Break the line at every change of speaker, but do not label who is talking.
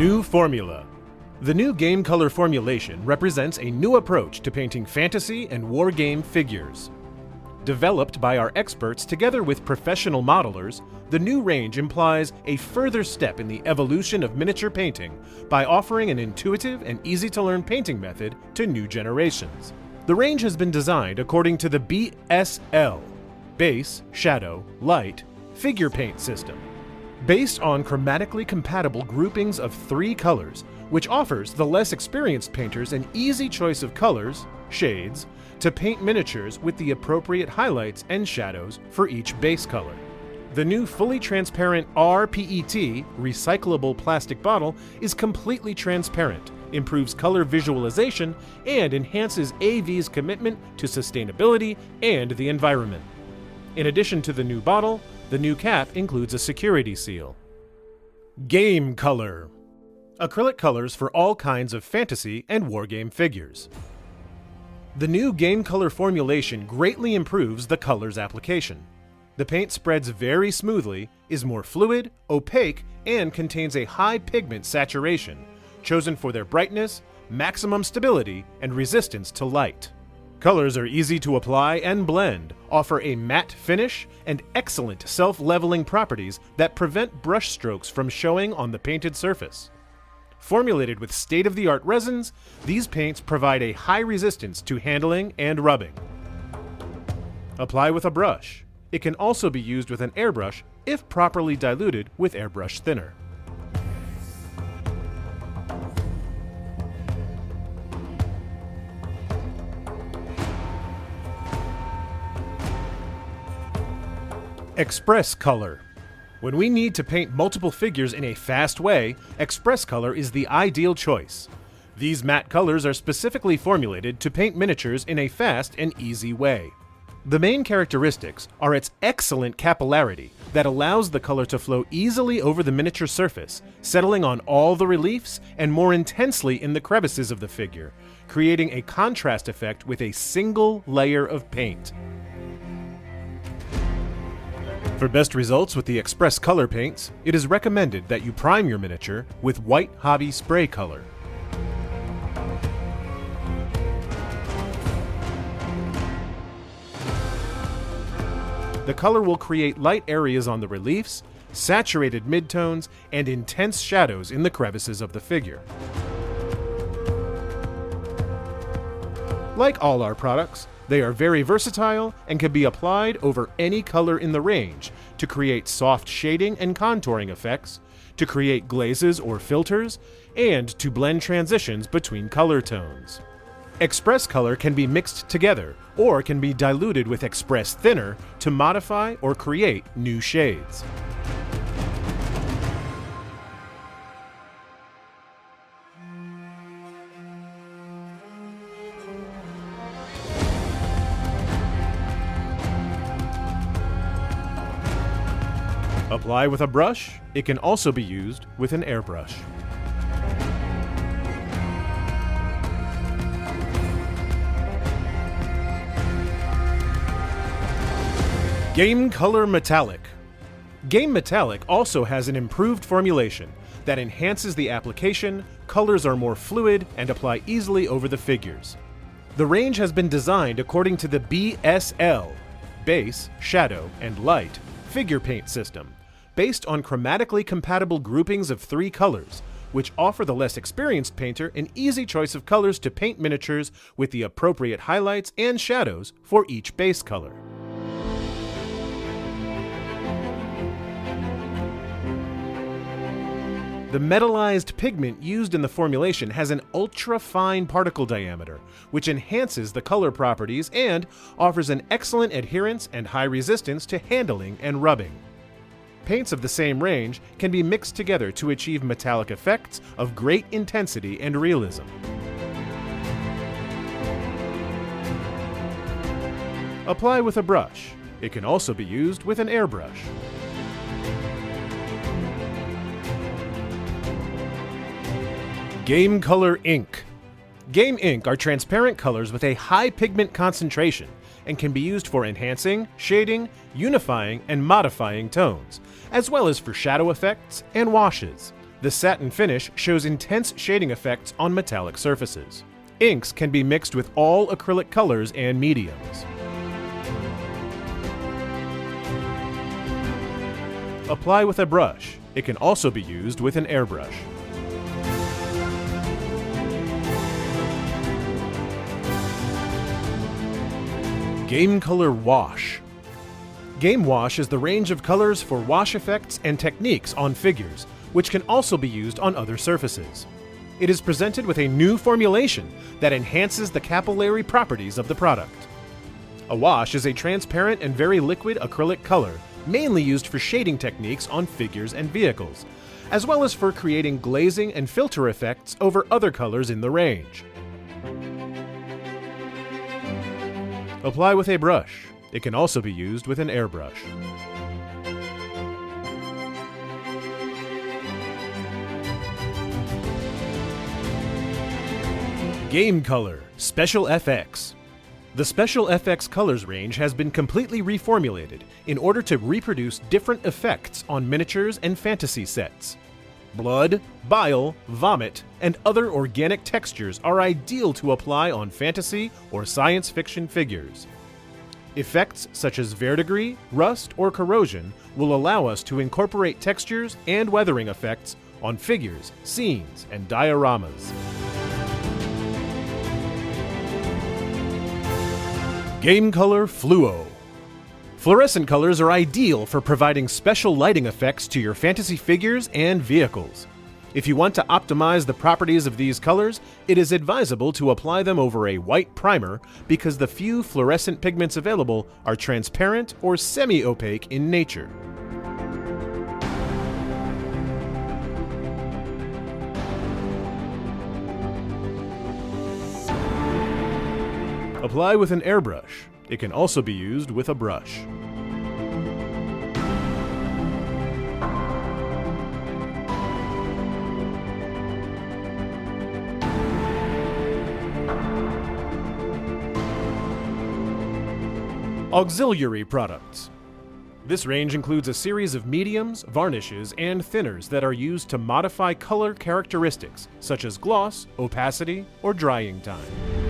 New formula. The new game color formulation represents a new approach to painting fantasy and wargame figures. Developed by our experts together with professional modelers, the new range implies a further step in the evolution of miniature painting by offering an intuitive and easy-to-learn painting method to new generations. The range has been designed according to the BSL, Base, Shadow, Light, Figure Paint system, based on chromatically compatible groupings of 3 colors, which offers the less experienced painters an easy choice of colors, shades, to paint miniatures with the appropriate highlights and shadows for each base color. The new fully transparent rPET recyclable plastic bottle is completely transparent, improves color visualization, and enhances AV's commitment to sustainability and the environment. In addition to the new bottle, the new cap includes a security seal. Game color. Acrylic colors for all kinds of fantasy and wargame figures. The new game color formulation greatly improves the colors application. The paint spreads very smoothly, is more fluid, opaque, and contains a high pigment saturation, chosen for their brightness, maximum stability, and resistance to light. Colors are easy to apply and blend, offer a matte finish, and excellent self-leveling properties that prevent brush strokes from showing on the painted surface. Formulated with state-of-the-art resins, these paints provide a high resistance to handling and rubbing. Apply with a brush. It can also be used with an airbrush if properly diluted with airbrush thinner. Express color. When we need to paint multiple figures in a fast way, Express color is the ideal choice. These matte colors are specifically formulated to paint miniatures in a fast and easy way. The main characteristics are its excellent capillarity that allows the color to flow easily over the miniature surface, settling on all the reliefs and more intensely in the crevices of the figure, creating a contrast effect with a single layer of paint. For best results with the Express color paints, it is recommended that you prime your miniature with white hobby spray color. The color will create light areas on the reliefs, saturated midtones, and intense shadows in the crevices of the figure. Like all our products, they are very versatile and can be applied over any color in the range to create soft shading and contouring effects, to create glazes or filters, and to blend transitions between color tones. Express color can be mixed together or can be diluted with Express thinner to modify or create new shades. Apply with a brush. It can also be used with an airbrush. Game Color Metallic. Game Metallic also has an improved formulation that enhances the application, colors are more fluid, and apply easily over the figures. The range has been designed according to the BSL, Base, Shadow, and Light, Figure Paint system, based on chromatically compatible groupings of 3 colors, which offer the less experienced painter an easy choice of colors to paint miniatures with the appropriate highlights and shadows for each base color. The metallized pigment used in the formulation has an ultra-fine particle diameter, which enhances the color properties and offers an excellent adherence and high resistance to handling and rubbing. Paints of the same range can be mixed together to achieve metallic effects of great intensity and realism. Apply with a brush. It can also be used with an airbrush. Game Color Ink. Game ink are transparent colors with a high pigment concentration and can be used for enhancing, shading, unifying, and modifying tones, as well as for shadow effects and washes. The satin finish shows intense shading effects on metallic surfaces. Inks can be mixed with all acrylic colors and mediums. Apply with a brush. It can also be used with an airbrush. Game Color Wash. Game Wash is the range of colors for wash effects and techniques on figures, which can also be used on other surfaces. It is presented with a new formulation that enhances the capillary properties of the product. A wash is a transparent and very liquid acrylic color, mainly used for shading techniques on figures and vehicles, as well as for creating glazing and filter effects over other colors in the range. Apply with a brush. It can also be used with an airbrush. Game Color Special FX. The Special FX colors range has been completely reformulated in order to reproduce different effects on miniatures and fantasy sets. Blood, bile, vomit, and other organic textures are ideal to apply on fantasy or science fiction figures. Effects such as verdigris, rust, or corrosion will allow us to incorporate textures and weathering effects on figures, scenes, and dioramas. Game Color Fluo. Fluorescent colors are ideal for providing special lighting effects to your fantasy figures and vehicles. If you want to optimize the properties of these colors, it is advisable to apply them over a white primer because the few fluorescent pigments available are transparent or semi-opaque in nature. Apply with an airbrush. It can also be used with a brush. Auxiliary products. This range includes a series of mediums, varnishes, and thinners that are used to modify color characteristics such as gloss, opacity, or drying time.